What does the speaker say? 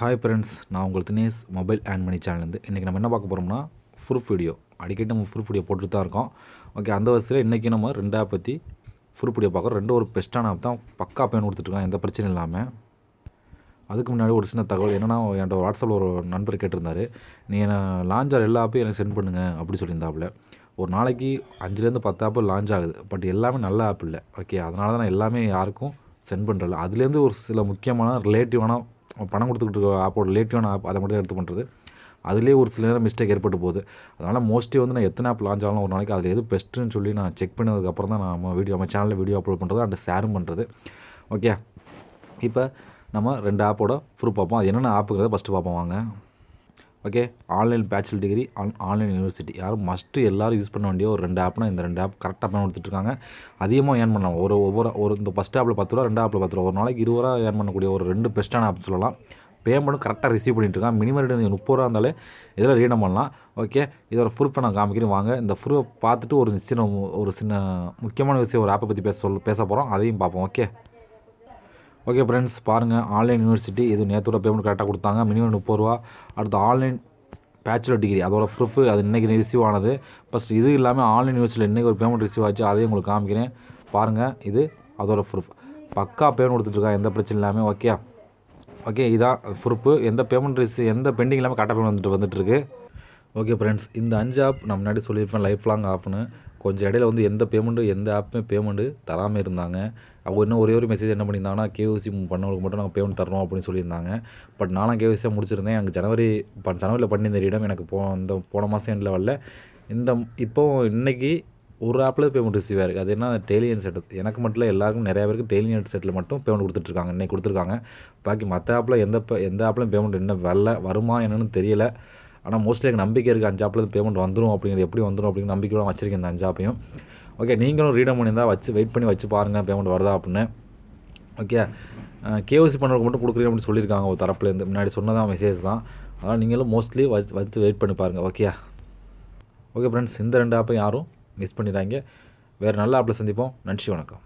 Hi friends, நான் உங்கள் Dinesh mobile and money சேனல்லேருந்து இன்றைக்கி நம்ம என்ன பார்க்க போகிறோம்னா ப்ரூஃப் வீடியோ. அடிக்கடி நம்ம ப்ரூஃப் வீடியோ போட்டுட்டு தான் இருக்கோம். ஓகே, அந்த வரிசையில் இன்றைக்கி நம்ம 2 ஆப் பற்றி ப்ரூஃப் வீடியோ பார்க்குறோம். 2 ஒரு பெஸ்ட்டான ஆப் தான், பக்கா பேன் கொடுத்துட்ருக்காங்க, எந்த பிரச்சனையும் இல்லாமல். அதுக்கு முன்னாடி ஒரு சின்ன தகவல் என்னென்னா, என்கிட்ட வாட்ஸ்அப்பில் ஒரு நண்பர் கேட்டிருந்தார், நீங்கள் லான்ச் எல்லா ஆப்பையும் எனக்கு சென்ட் பண்ணுங்கள் அப்படி சொல்லியிருந்தாப்புல. ஒரு நாளைக்கு 5லேருந்து 10 ஆப்பு லான்ச் ஆகுது, பட் எல்லாமே நல்ல ஆப் இல்லை. ஓகே, அதனால தான் நான் எல்லாமே யாருக்கும் சென்ட் பண்ணுறதில்ல. அதுலேருந்து ஒரு சில முக்கியமான ரிலேட்டிவான பணம் கொடுத்துக்கிட்டு இருக்க ஆப்போட ரிலேட்டிவான ஆப் அதை மட்டும் எடுத்து பண்ணுறது. அதுலேயே ஒரு சில நேரம் மிஸ்டேக் ஏற்பட்டு போகுது. அதனால் மோஸ்ட்லி வந்து நான் எத்தனை ஆப் லான்ச் ஆகலாம் ஒரு நாளைக்கு அதில் எது பெஸ்ட்டுன்னு சொல்லி நான் செக் பண்ணதுக்கப்புறம் தான் நம்ம சேனலில் வீடியோ அப்லோட் பண்ணுறது அண்ட் ஷேரும் பண்ணுறது. ஓகே, இப்போ நம்ம 2 ஆப்போட ப்ரூஃப் பார்ப்போம். அது என்னென்ன ஆப்புங்கிறத ஃபஸ்ட்டு பார்ப்போம் வாங்க. Okay, online bachelor degree, online university யாரும் மஸ்ட்டு எல்லோரும் யூஸ் பண்ண வேண்டிய ஒரு 2 ஆப்னால் இந்த 2 ஆப் கரெக்டாக பயன் கொடுத்துட்ருக்காங்க. அதிகமாக ஏர்ன் பண்ணலாம். ஒவ்வொரு இந்த ஃபஸ்ட் ஆப்பில் 10 ரூபா, 2 ஆப்பில் 10 ரூபா, ஒரு நாளைக்கு 20 ரூபா ஏர்ன் பண்ணக்கூடிய ஒரு 2 பெஸ்ட்டான ஆப் சொல்லலாம். பேமெண்ட்டும் கரெக்டாக ரிசீவ் பண்ணிட்டுருக்கான். மினிமம் ரேட் 30 ரூபா இருந்தாலே இதில் ரீடம் பண்ணலாம். ஓகே, இதோட ப்ரூஃபை நான் காமிக்கிறேன் வாங்க. இந்த ப்ரூஃபை பார்த்துட்டு ஒரு சின்ன முக்கியமான விஷயம் ஒரு ஆப்பை பற்றி பேச போகிறோம், அதையும் பார்ப்போம். ஓகே ஃப்ரெண்ட்ஸ், பாருங்கள். ஆன்லைன் யூனிவர்சிட்டி இது நேற்றோட பேமெண்ட் கரெக்டாக கொடுத்தாங்க, மினிமம் 30 ரூபா. அடுத்து ஆன்லைன் பேச்சுலர் டிகிரி அதோட ப்ரூஃபு அது இன்றைக்கி ரிசீவ் ஆனது. ஃபஸ்ட் இது இல்லாமல் ஆன்லைன் யூனிவர்சிட்டியில் இன்றைக்கி ஒரு பேமெண்ட் ரிசீவ் ஆச்சு, அதையும் உங்களுக்கு காமிக்கிறேன் பாருங்கள். இது அதோட ப்ரூஃப், பக்கா பேமெண்ட் கொடுத்துட்ருக்கா, எந்த பிரச்சனை இல்லாமல். ஓகே, இதான் ப்ரூஃபு. எந்த பெண்டிங் இல்லாமல் கரெக்டாக பேமெண்ட் வந்துட்டுருக்கு. ஓகே ஃப்ரெண்ட்ஸ், இந்த 5 ஆப் நான் முன்னாடி சொல்லியிருப்பேன் லைஃப் லாங் ஆப்னு. கொஞ்சம் இடையில வந்து எந்த ஆப்புமே பேமெண்ட்டு தராமல் இருந்தாங்க. அவங்க இன்னும் ஒரே ஒரு மெசேஜ் என்ன பண்ணியிருந்தாங்கன்னா, கேஒய்சி பண்ணவங்களுக்கு மட்டும் நாங்கள் பேமெண்ட் தரோம் அப்படின்னு சொல்லியிருந்தாங்க. பட் நானும் கேஒய்சியாக முடிச்சிருந்தேன். எனக்கு ஜனவரியில் பண்ணியிருந்த இடம் எனக்கு போன மாதம் எண்டில் வரல. இன்னைக்கு ஒரு ஆப்பில் பேமெண்ட் ரிசீவ் ஆயிருக்கு. அது என்ன, டெய்லியன் செட். எனக்கு மட்டும் இல்லை, எல்லாருக்கும் நிறையா பேருக்கு டெய்லியன் செட்டில் மட்டும் பேமெண்ட் கொடுத்துட்ருக்காங்க, இன்றைக்கி கொடுத்துருக்காங்க. பாக்கி மற்ற ஆப்பில் எந்த ஆப்லையும் பேமெண்ட் இன்னும் வருமா என்னன்னு தெரியல. ஆனால் மோஸ்ட்லி எனக்கு நம்பிக்கை இருக்குது, 5 ஆப்பில் பேமெண்ட் வந்துடும் அப்படிங்கிறது. எப்படி வந்துடும் அப்படிங்கிற நம்பிக்கையோட வச்சிருக்கேன் இந்த 5 ஆப்பையும். ஓகே, நீங்களும் ரீடம் பண்ணியிருந்தால் வெயிட் பண்ணி பாருங்கள் பேமெண்ட் வருதா அப்படின்னு. ஓகே, கேஒய்சி பண்ணுறவங்க மட்டும் கொடுக்குறீங்க அப்படின்னு சொல்லியிருக்காங்க ஒரு தரப்புலேருந்து. முன்னாடி சொன்னதான் மெசேஜ் தான். அதனால் நீங்களும் மோஸ்ட்லி வெயிட் பண்ணி பாருங்கள். ஓகே ஃப்ரெண்ட்ஸ், இந்த 2 ஆப்பையும் யாரும் மிஸ் பண்ணிடுறாங்க. வேறு நல்ல ஆப்பில் சந்திப்போம். நன்றி, வணக்கம்.